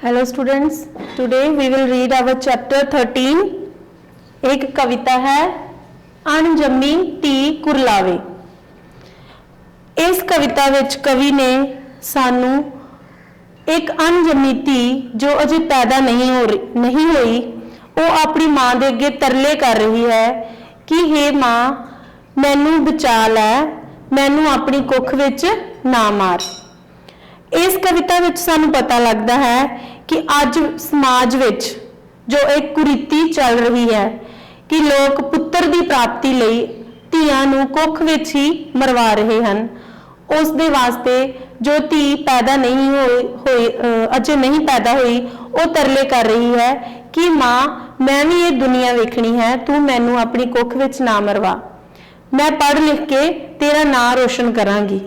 Hello students, today we will read our chapter 13. एक कविता है अणजम्मी धी कुरलावे। इस कविता विच कवि ने सानू एक अणजम्मी धी जो अजे पैदा नहीं हुई वो अपनी माँ दे अगे तरले कर रही है कि हे माँ मैनू बचा लै, मैनू अपनी कुख विच ना मार। इस कविता विच सानू पता लगता है कि अज समाज विच जो एक कुरीति चल रही है कि लोग पुत्र की प्राप्ति लई धीआं नूं कुख विच ही मरवा रहे हैं। उस दे वास्ते जो धी पैदा नहीं हुई अजे नहीं पैदा हुई वो तरले कर रही है कि माँ मैं भी ये दुनिया वेखनी है, तू मैनू अपनी कुख विच ना मरवा, मैं पढ़ लिख के तेरा नाम रोशन करांगी।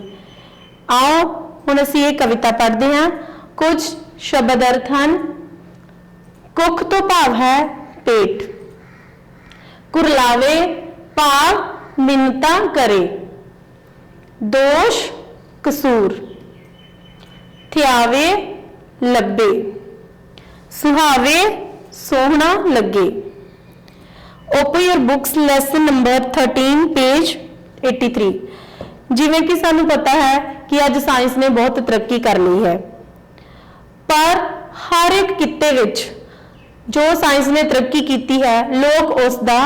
आओ हुण असीं ये कविता पढ़ते हैं। कुछ शब्द अर्थ हैं। कुख तो भाव है पेट, कुरलावे भाव मिन्नतां करे, दोष कसूर, थ्यावे लब्बे, सुहावे सोहना लगे। Open your books lesson number 13 page 83। जिवें कि सानू पता है कि अज साइंस ने बहुत तरक्की कर ली है, पर हर एक किते विच जो साइंस ने तरक्की की है लोग उसका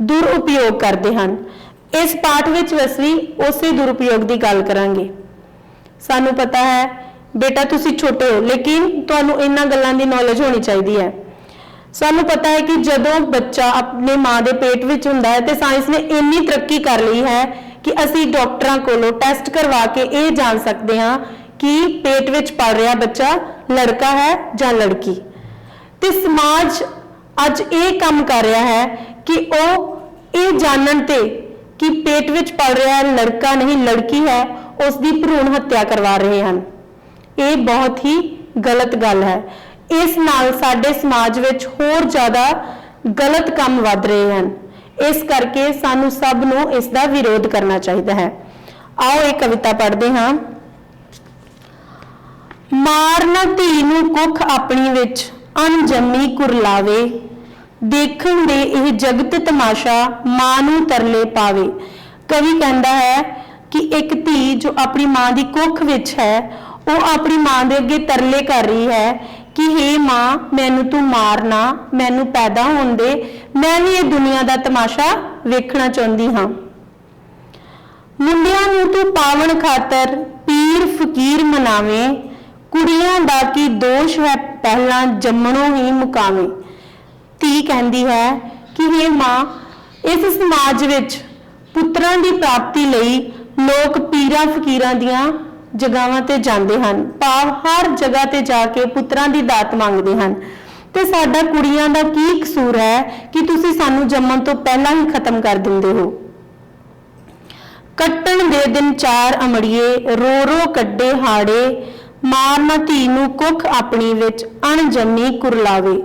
दुरुपयोग करते हैं। इस पाठ विच असीं उसे दुरुपयोग की गल करांगे। सानू पता है बेटा तुसीं छोटे हो लेकिन तुहानूं इन्हां गल्लां दी नॉलेज होनी चाहिए है। सानू पता है कि जदों बच्चा अपने माँ के पेट विच हुंदा है तो साइंस ने इन्नी तरक्की कर ली है कि असी डॉक्टरों कोलों टेस्ट करवा के ये जान सकते हैं कि पेट विच पल रहा बच्चा लड़का है या लड़की। तो समाज अज ये काम कर रहा है कि वो ये जानन ते कि पेट विच पल रहा लड़का नहीं लड़की है उसकी भ्रूण हत्या करवा रहे हैं। ये बहुत ही गलत गल है। इस नाल साडे समाज विच होर ज़्यादा गलत काम वध रहे हैं। इस करके सानू सब नूं इसका विरोध करना चाहिए है। आओ एक कविता पढ़ते हाँ। मार ना धी नूं कुख अपनी विच अणजम्मी कुरलावे, देखण दे इह जगत तमाशा मां नूं तरले पावे। कवि कहता है कि एक धी जो अपनी मां की कुख विच है वो अपनी मां दे अगे तरले कर रही है कि हे माँ मैनू तू मारना, मैनू पैदा होने दे, मैं भी ये दुनिया का तमाशा वेखना चाहती हाँ। मुंडियां नू तू पावन खातर पीर फकीर मनावे, कुड़ियां दा की दोष है पहला जम्मणों ही मुकावे। धी कहती है कि हे माँ इस समाज विच पुत्रां दी प्राप्ति लई लोग पीरां फकीरां दियां जगहां ते जांदे हन, भाव हर जगह ते जाके पुत्रां दी दात मंगदे हन। ते साडा कुड़ियां दा की कसूर है कि तुसीं सानू जम्मण तो पहला ही खत्म कर दिंदे हो। कट्टण दे दिन चार अमड़िए रो रो कड्डे हाड़े, मारना धी नूं कुख अपनी विच अणजम्मी कुरलावे।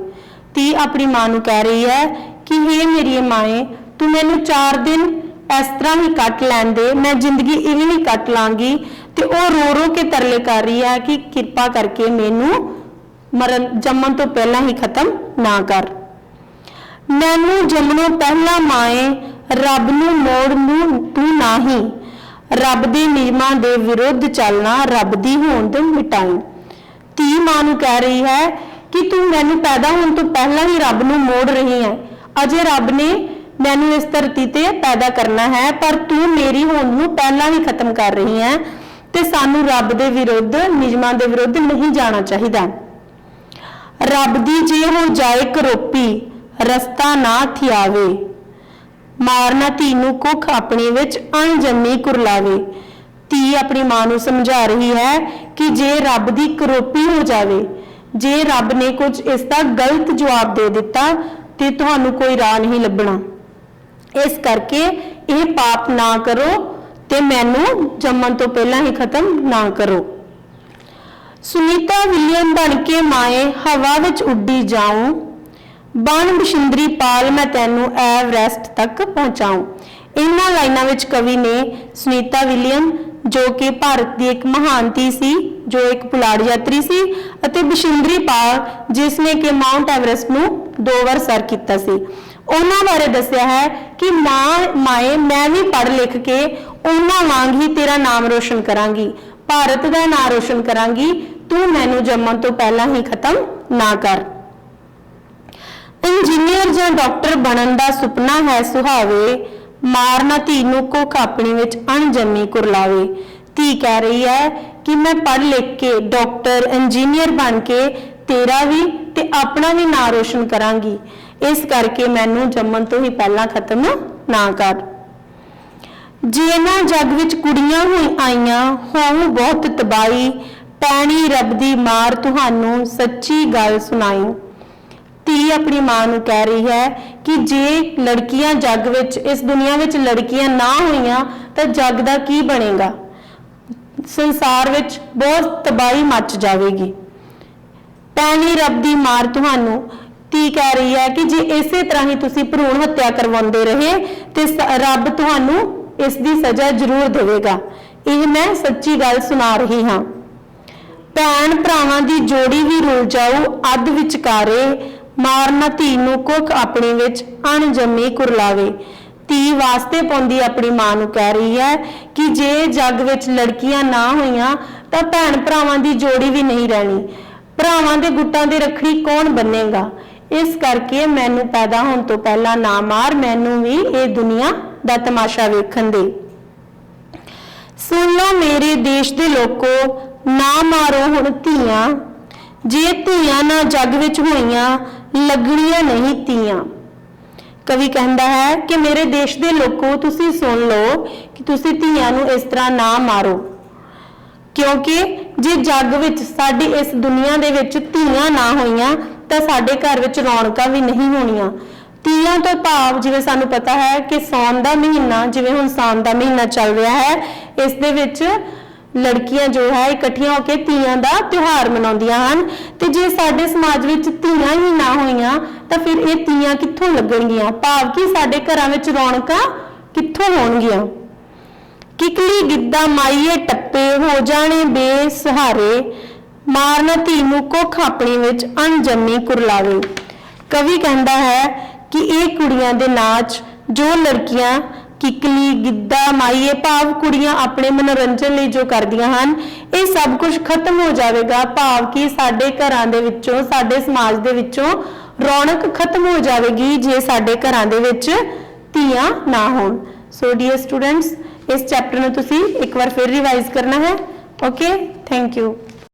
धी अपनी मां नूं कह रही है कि हे मेरी माए तू मैनू 4 दिन इस तरह ही कट लैन दे, मैं जिंदगी इवें ही कट लांगी। तो वह रो रो के तरले कर रही है कि कृपा करके मैनू मरण जम्मन तो पहला ही खत्म ना कर। मैनू जम्मनों पहला माए रब नूं मोड़ नूं तू नाही, रब दे नियमां दे विरुद्ध चलना रब दी होंद मिटाई। धी मां नूं कह रही है कि तू मैनू पैदा होने तो पहला ही रब नूं मोड़ रही है। अजे रब ने मैनू इस धरती ते पैदा करना है पर तू मेरी होंद नूं पहला ही खत्म कर रही है। ते सानू रब दे विरुद्ध नियमां दे विरुद्ध नहीं जाना चाहिए। रब दी जे हो जाए करोपी रस्ता ना थियावे, मारना धी नूं कुख अपनी विच अणजम्मी कुरलावे। धी अपनी मां नूं समझा रही है कि जे रब दी करोपी हो जावे, जे रब ने कुछ इसका गलत जवाब दे दिता तो तुहानू कोई राह नहीं लभना। इस करके यह पाप ना करो ते मैनू जम्मन तो पहला ही खत्म ना करो। सुनीता विलियम बन के माए हवा विच उड्डी जाऊं, बन बशिंदरी पाल मैं तैनू एवरेस्ट तक पहुंचाऊं। इन्हां लाइनां विच कवि ने सुनीता विलियम जो कि भारत की एक महान धी सी, जो एक पुलाड़ यात्री सी, अते बिशुंदरी पाल जिसने कि माउंट एवरेस्ट नूं 2 बार सर किया सी। उन्हां बारे दस्सिया है कि माए मैं भी पढ़ लिख के उन्हां वांग ही तेरा नाम रोशन करांगी, भारत का नाम रोशन करांगी, तू मैनू जम्मण तो पहला ही खत्म ना कर। इंजीनियर जां डॉक्टर बनन दा सुपना है सुहावे, मारना धी नूं कुख अपनी विच अणजम्मी कुरलावे। धी कह रही है कि मैं पढ़ लिख के डॉक्टर इंजीनियर बन के तेरा भी ते अपना भी नाम रोशन करांगी, इस करके मैनू जम्मण तो ही पहला खत्म ना कर। जे ना जग विच कुड़ियां हुई आईयां होऊं बहुत तबाही, पैणी रब दी मार तुहानू सच्ची गल सुनाई। धी अपनी मां नू कह रही है कि जे लड़कियां जग विच इस दुनिया विच लड़कियां ना होईयां तो जग दा की बनेगा, संसार विच बहुत तबाही मच जाएगी। पैणी रब दी मार तुहानू, धी कह रही है कि जे इसे तरह ही तुसी भरूण हत्या करवाउंदे रहे ते रब तुहानू इसकी सजा जरूर देगा, यह मैं सच्ची गल सुना रही हाँ। भैन भरावां दी जोड़ी भी रुल जाऊ अध विचकारे, मारना धी नूं कुख अपनी विच अणजम्मी कुरलावे। धी वास्ते पाउंदी अपनी मां नूं कह रही है कि जे जग विच लड़कियां ना होईयां तां भैन भरावां दी जोड़ी भी नहीं रहनी, भरावां दे गुट्टां दे रखड़ी कौन बन्नेगा, इस करके मैनू पैदा होने तो पहला ना मार, मैनू भी ये दुनिया दा तमाशा वेखण दे। सुन लो मेरे देश दे लोको, ना मारो हुण धीआं, जे धीआं ना जग विच होईयां लगणियां नहीं धीआं। कवि कहता है कि मेरे देश दे लोको तुसी सुन लो कि तुसी धीआं नूं इस तरह ना मारो, क्योंकि जे जग विच साडी इस दुनिया दे विच धीआं ना होईयां तां साडे घर विच रौनकां भी नहीं होणीआं। धीआं तो भाव जिवें सानू पता है कि सौन का महीना, जिवें हुण सावन का महीना चल रहा है, इस दे विच लड़कियां जो है इकट्ठियां होकर धीआं का त्योहार मनाउंदियां हन। ते जे साडे समाज विच धीआं ही ना होईयां तां फिर ये धीआं कित्थों लगणगीआं, भाव कि साडे घरां विच रौनकां कित्थों होणगीआं। किकली गिद्दा माईए टप्पे हो जाने बेसहारे, मारना धी नूं कुख अपनी विच अणजम्मी कुरलावे। कवि कहता है कि ये कुड़ियां दे नाच, जो लड़कियां किकली गिद्दा माईए भाव कुड़ियां अपने मनोरंजन लिए जो करदियां हन, ये सब कुछ खत्म हो जाएगा, भाव कि साडे घरां दे विचों साडे समाज दे विचों रौनक खत्म हो जाएगी जे साडे घरां दे विच धीआं ना होण। सो डियर स्टूडेंट्स, इस चैप्टर में तुसी एक बार फिर रिवाइज करना है। Okay, thank you.